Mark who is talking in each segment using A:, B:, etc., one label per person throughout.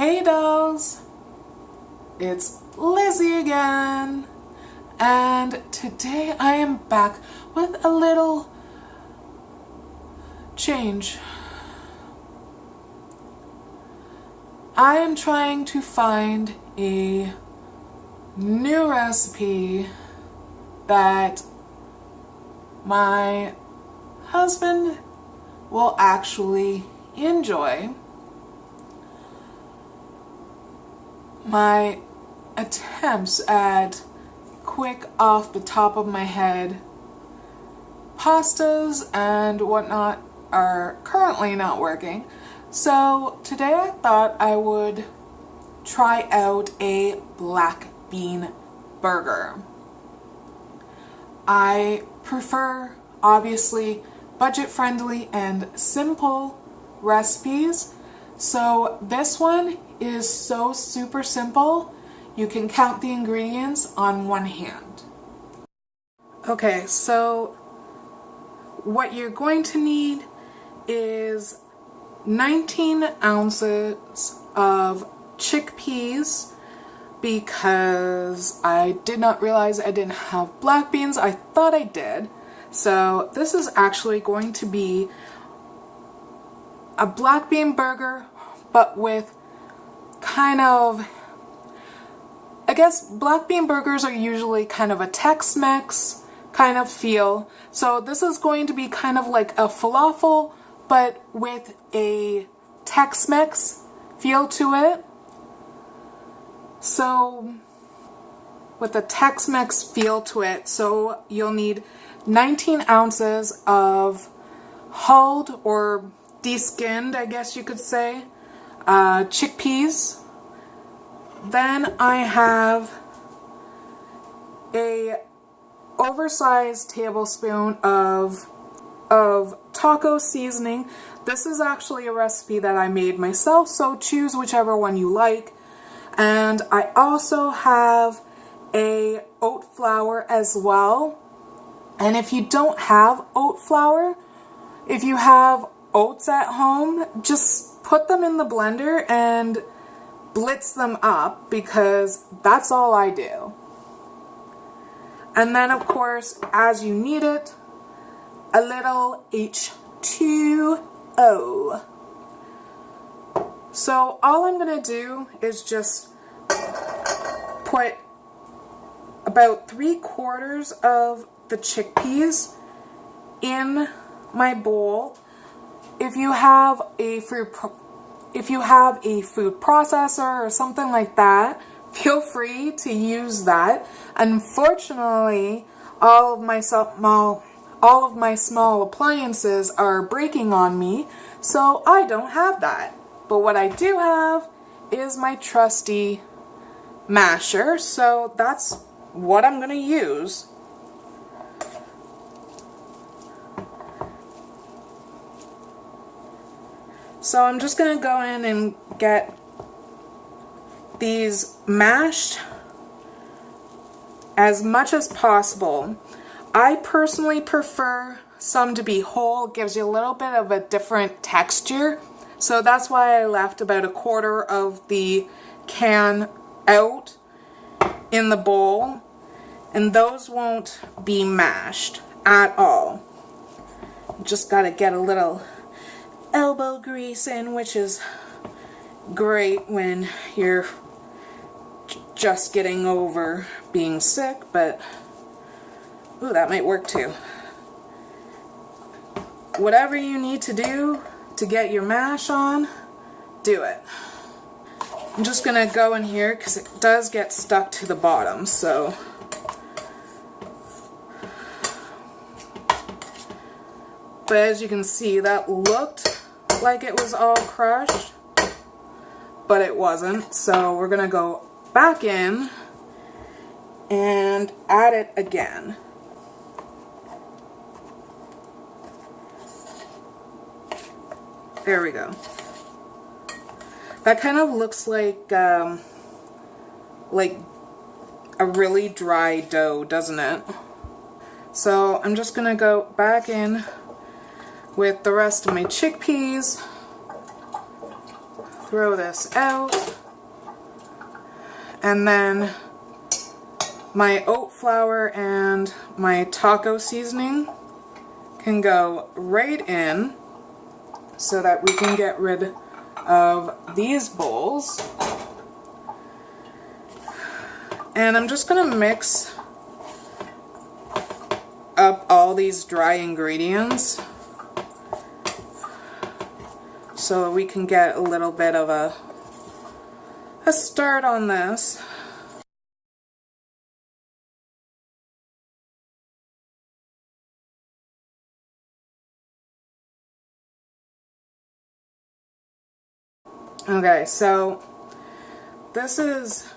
A: Hey dolls, it's Lizzie again, and today I am back with a little change. I am trying to find a new recipe that my husband will actually enjoy. My attempts at quick off the top of my head pastas and whatnot are currently not working. So today I thought I would try out a black bean burger. I prefer, obviously, budget-friendly and simple recipes. So this one is so super simple, you can count the ingredients on one hand. Okay, so what you're going to need is 19 ounces of chickpeas, because I did not realize I didn't have black beans. I thought I did. So this is actually going to be a black bean burger, but with kind of, I guess black bean burgers are usually kind of a Tex-Mex kind of feel. So this is going to be kind of like a falafel, but with a Tex-Mex feel to it. So with a Tex-Mex feel to it, so you'll need 19 ounces of hulled or de-skinned, I guess you could say, chickpeas. Then I have a oversized tablespoon of taco seasoning. This is actually a recipe that I made myself, so choose whichever one you like. And I also have a oat flour as well. And if you don't have oat flour, if you have oats at home, just put them in the blender and blitz them up, because that's all I do. And then of course, as you need it, a little H2O. So all I'm going to do is just put about 3/4 of the chickpeas in my bowl. If you have a food processor or something like that, feel free to use that. Unfortunately, all of my small appliances are breaking on me, so I don't have that. But what I do have is my trusty masher, so that's what I'm going to use. So I'm just going to go in and get these mashed as much as possible. I personally prefer some to be whole. It gives you a little bit of a different texture. So that's why I left about 1/4 of the can out in the bowl. And those won't be mashed at all. Just got to get a little elbow grease in, which is great when you're just getting over being sick, but ooh, that might work too. Whatever you need to do to get your mash on, do it. I'm just gonna go in here because it does get stuck to the bottom, so but as you can see, that looked like it was all crushed, but it wasn't. So we're gonna go back in and add it again. There we go. That kind of looks like a really dry dough, doesn't it? So I'm just gonna go back in with the rest of my chickpeas. throw this out. And then my oat flour and my taco seasoning can go right in so that we can get rid of these bowls. And I'm just going to mix up all these dry ingredients so that we can get a little bit of a start on this. Okay, so this is,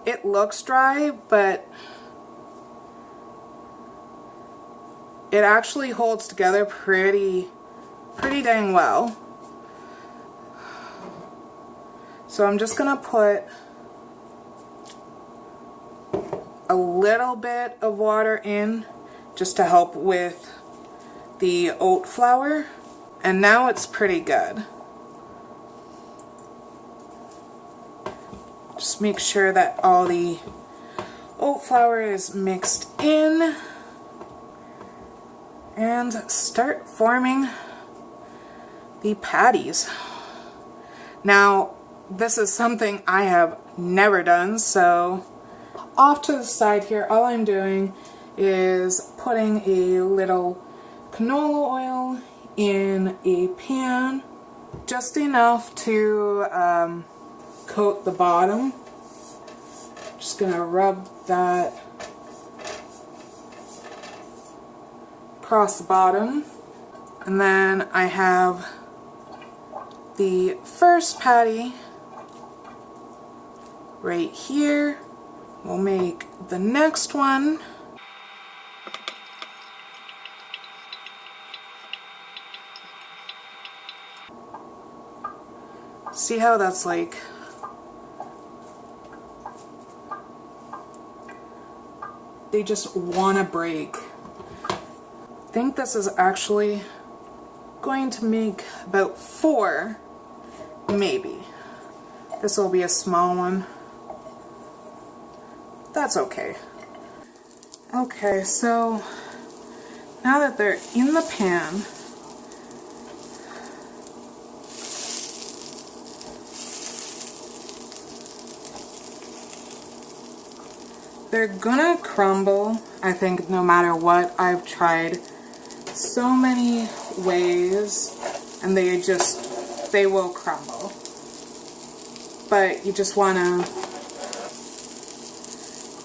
A: it looks dry, but it actually holds together pretty dang well. So I'm just gonna put a little bit of water in just to help with the oat flour, and now it's pretty good. Just make sure that all the oat flour is mixed in and start forming the patties. Now, this is something I have never done, so off to the side here, all I'm doing is putting a little canola oil in a pan, just enough to coat the bottom. Just gonna rub that across the bottom, and then I have the first patty right here. We'll make the next one. See how that's like they just want to break. I think this is actually going to make about 4, maybe. This will be a small one. That's okay. Okay, so now that they're in the pan, they're gonna crumble, I think, no matter what. I've tried so many ways and they will crumble. But you just wanna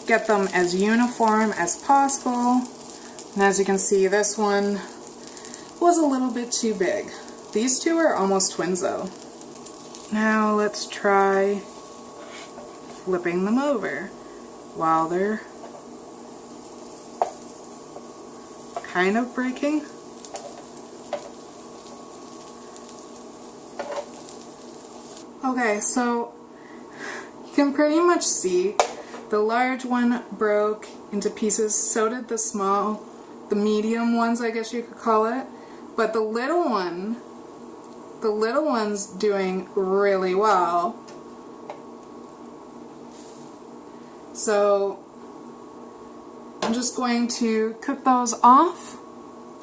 A: get them as uniform as possible. And as you can see, this one was a little bit too big. These two are almost twins though. Now let's try flipping them over while they're kind of breaking. Okay, so you can pretty much see the large one broke into pieces, so did the medium ones, I guess you could call it. But the little one's doing really well. So I'm just going to cook those off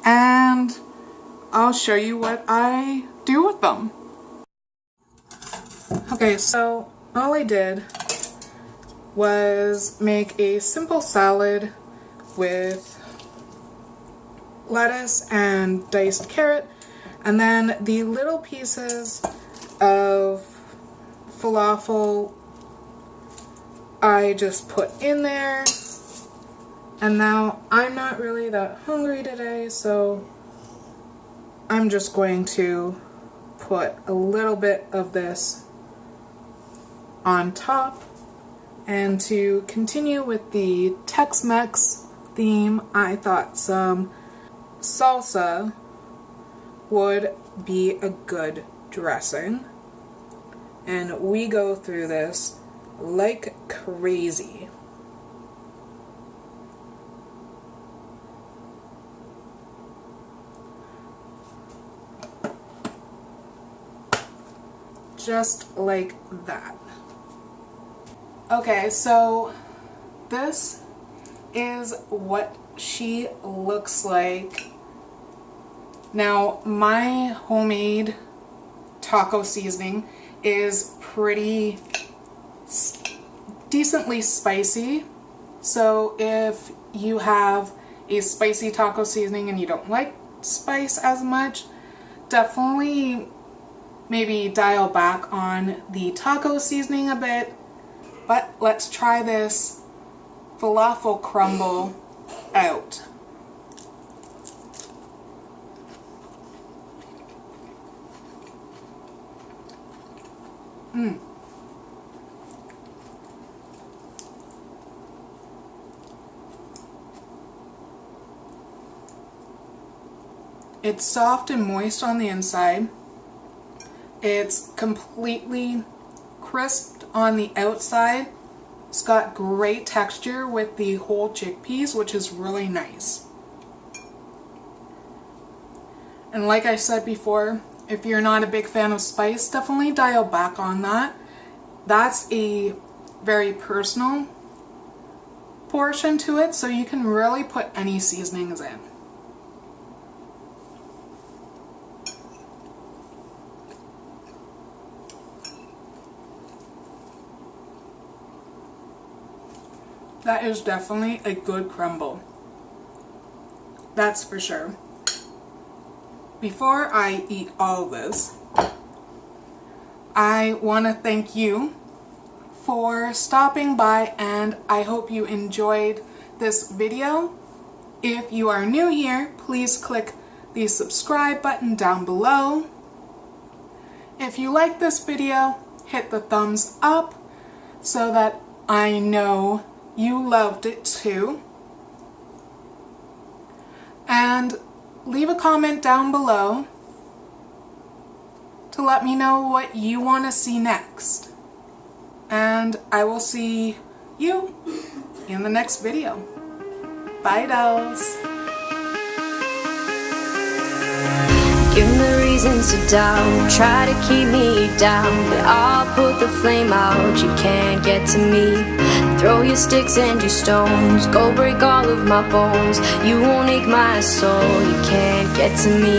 A: and I'll show you what I do with them. Okay, so all I did was make a simple salad with lettuce and diced carrot, and then the little pieces of falafel I just put in there. And now I'm not really that hungry today, so I'm just going to put a little bit of this on top. And to continue with the Tex-Mex theme, I thought some salsa would be a good dressing. And we go through this like crazy. just like that. Okay, so this is what she looks like. Now, my homemade taco seasoning is pretty decently spicy. So if you have a spicy taco seasoning and you don't like spice as much, definitely maybe dial back on the taco seasoning a bit. But let's try this falafel crumble out. It's soft and moist on the inside. It's completely crisp on the outside. It's got great texture with the whole chickpeas, which is really nice. And like I said before, if you're not a big fan of spice, definitely dial back on that. That's a very personal portion to it, so you can really put any seasonings in. That is definitely a good crumble. That's for sure. Before I eat all this, I want to thank you for stopping by, and I hope you enjoyed this video. If you are new here, please click the subscribe button down below. If you like this video, hit the thumbs up so that I know you loved it too. And leave a comment down below to let me know what you want to see next. And I will see you in the next video. Bye, dolls.
B: Give me reasons to doubt, try to keep me down, but I'll put the flame out, you can't get to me. Throw your sticks and your stones, go break all of my bones, you won't ache my soul, you can't get to me.